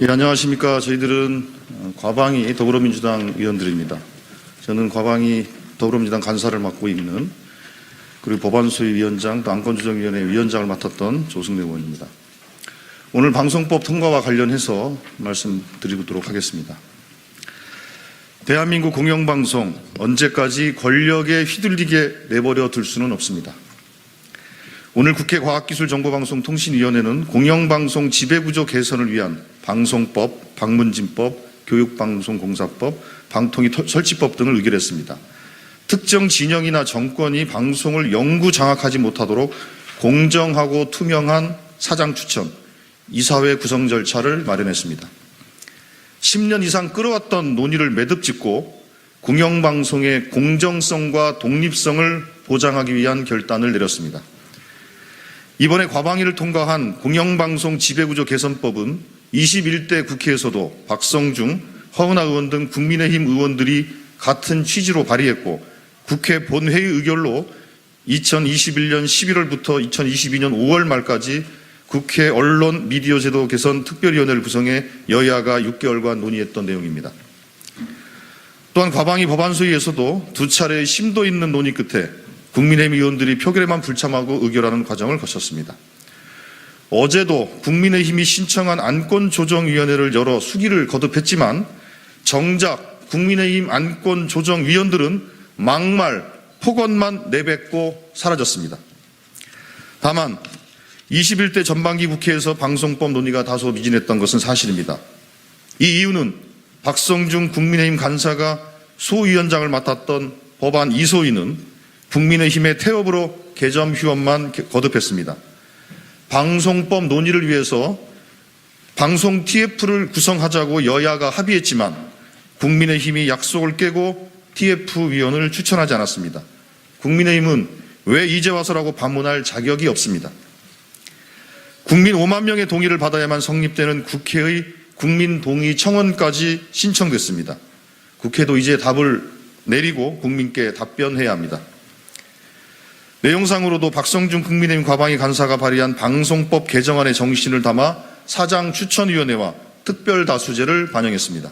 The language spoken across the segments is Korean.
예, 안녕하십니까. 저희들은 과방위 더불어민주당 의원들입니다. 저는 과방위 더불어민주당 간사를 맡고 있는 그리고 법안소위위원장 또 안건조정위원회 위원장을 맡았던 조승래 의원입니다. 오늘 방송법 통과와 관련해서 말씀드리도록 하겠습니다. 대한민국 공영방송 언제까지 권력에 휘둘리게 내버려 둘 수는 없습니다. 오늘 국회 과학기술정보방송통신위원회는 공영방송 지배구조 개선을 위한 방송법, 방문진법, 교육방송공사법, 방통위 설치법 등을 의결했습니다. 특정 진영이나 정권이 방송을 영구 장악하지 못하도록 공정하고 투명한 사장 추천, 이사회 구성 절차를 마련했습니다. 10년 이상 끌어왔던 논의를 매듭짓고 공영방송의 공정성과 독립성을 보장하기 위한 결단을 내렸습니다. 이번에 과방위를 통과한 공영방송 지배구조 개선법은 21대 국회에서도 박성중, 허은하 의원 등 국민의힘 의원들이 같은 취지로 발의했고 국회 본회의 의결로 2021년 11월부터 2022년 5월 말까지 국회 언론 미디어 제도 개선 특별위원회를 구성해 여야가 6개월간 논의했던 내용입니다. 또한 과방위 법안소위에서도 두 차례의 심도 있는 논의 끝에 국민의힘 의원들이 표결에만 불참하고 의결하는 과정을 거쳤습니다. 어제도 국민의힘이 신청한 안건조정위원회를 열어 수기를 거듭했지만 정작 국민의힘 안건조정위원들은 막말, 폭언만 내뱉고 사라졌습니다. 다만 21대 전반기 국회에서 방송법 논의가 다소 미진했던 것은 사실입니다. 이 이유는 박성중 국민의힘 간사가 소위원장을 맡았던 법안 이소위는 국민의힘의 태업으로 개점 휴업만 거듭했습니다. 방송법 논의를 위해서 방송 TF를 구성하자고 여야가 합의했지만 국민의힘이 약속을 깨고 TF위원을 추천하지 않았습니다. 국민의힘은 왜 이제 와서라고 반문할 자격이 없습니다. 국민 5만 명의 동의를 받아야만 성립되는 국회의 국민동의 청원까지 신청됐습니다. 국회도 이제 답을 내리고 국민께 답변해야 합니다. 내용상으로도 박성중 국민의힘 과방위 간사가 발의한 방송법 개정안의 정신을 담아 사장추천위원회와 특별다수제를 반영했습니다.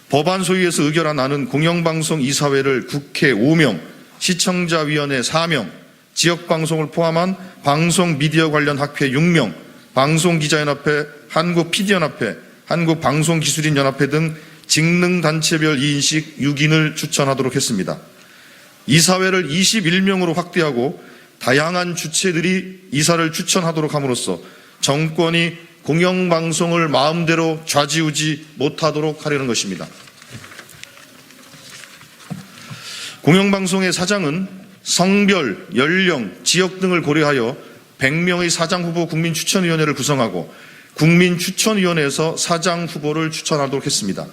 법안소위에서 의결한 안은 공영방송 이사회를 국회 5명, 시청자위원회 4명, 지역방송을 포함한 방송미디어 관련 학회 6명, 방송기자연합회, 한국PD연합회, 한국방송기술인연합회 등 직능단체별 2인씩 6인을 추천하도록 했습니다. 이사회를 21명으로 확대하고 다양한 주체들이 이사를 추천하도록 함으로써 정권이 공영방송을 마음대로 좌지우지 못하도록 하려는 것입니다. 공영방송의 사장은 성별, 연령, 지역 등을 고려하여 100명의 사장후보 국민추천위원회를 구성하고 국민추천위원회에서 사장 후보를 추천하도록 했습니다.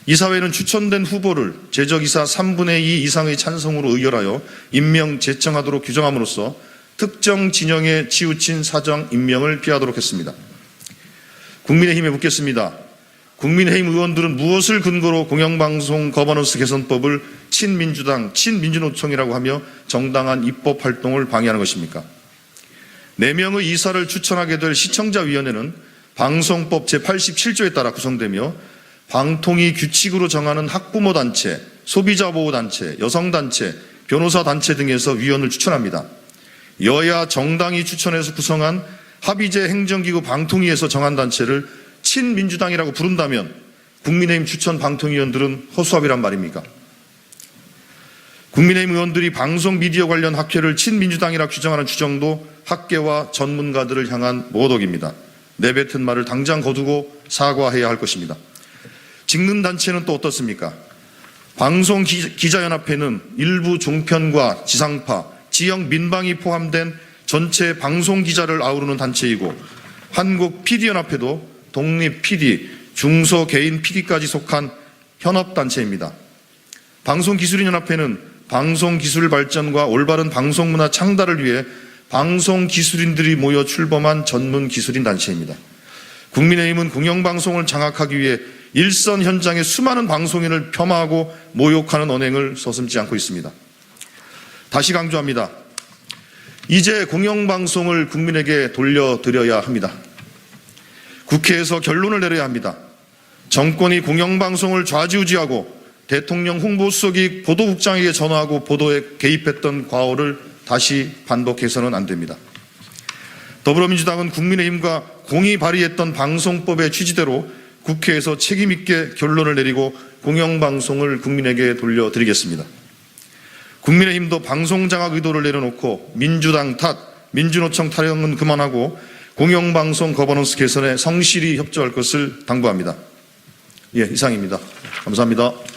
이사회는 추천된 후보를 제적이사 3분의 2 이상의 찬성으로 의결하여 임명, 제청하도록 규정함으로써 특정 진영에 치우친 사장 임명을 피하도록 했습니다. 국민의힘에 묻겠습니다. 국민의힘 의원들은 무엇을 근거로 공영방송 거버넌스 개선법을 친민주당, 친민주노총이라고 하며 정당한 입법 활동을 방해하는 것입니까? 4명의 이사를 추천하게 될 시청자위원회는 방송법 제87조에 따라 구성되며 방통위 규칙으로 정하는 학부모단체, 소비자보호단체, 여성단체, 변호사단체 등에서 위원을 추천합니다. 여야 정당이 추천해서 구성한 합의제 행정기구 방통위에서 정한 단체를 친민주당이라고 부른다면 국민의힘 추천 방통위원들은 허수아비란 말입니까? 국민의힘 의원들이 방송미디어 관련 학회를 친민주당이라 규정하는 주장도 학계와 전문가들을 향한 모독입니다. 내뱉은 말을 당장 거두고 사과해야 할 것입니다. 직능단체는 또 어떻습니까? 방송기자연합회는 일부 종편과 지상파, 지역 민방위 포함된 전체 방송기자를 아우르는 단체이고 한국PD연합회도 독립 PD, 중소개인 PD까지 속한 현업단체입니다. 방송기술인연합회는 방송기술 발전과 올바른 방송문화 창달을 위해 방송기술인들이 모여 출범한 전문기술인 단체입니다. 국민의힘은 공영방송을 장악하기 위해 일선 현장의 수많은 방송인을 폄하하고 모욕하는 언행을 서슴지 않고 있습니다. 다시 강조합니다. 이제 공영방송을 국민에게 돌려드려야 합니다. 국회에서 결론을 내려야 합니다. 정권이 공영방송을 좌지우지하고 대통령 홍보수석이 보도국장에게 전화하고 보도에 개입했던 과오를 다시 반복해서는 안 됩니다. 더불어민주당은 국민의힘과 공히 발의했던 방송법의 취지대로 국회에서 책임있게 결론을 내리고 공영방송을 국민에게 돌려드리겠습니다. 국민의힘도 방송장악 의도를 내려놓고 민주당 탓, 민주노총 타령은 그만하고 공영방송 거버넌스 개선에 성실히 협조할 것을 당부합니다. 예, 이상입니다. 감사합니다.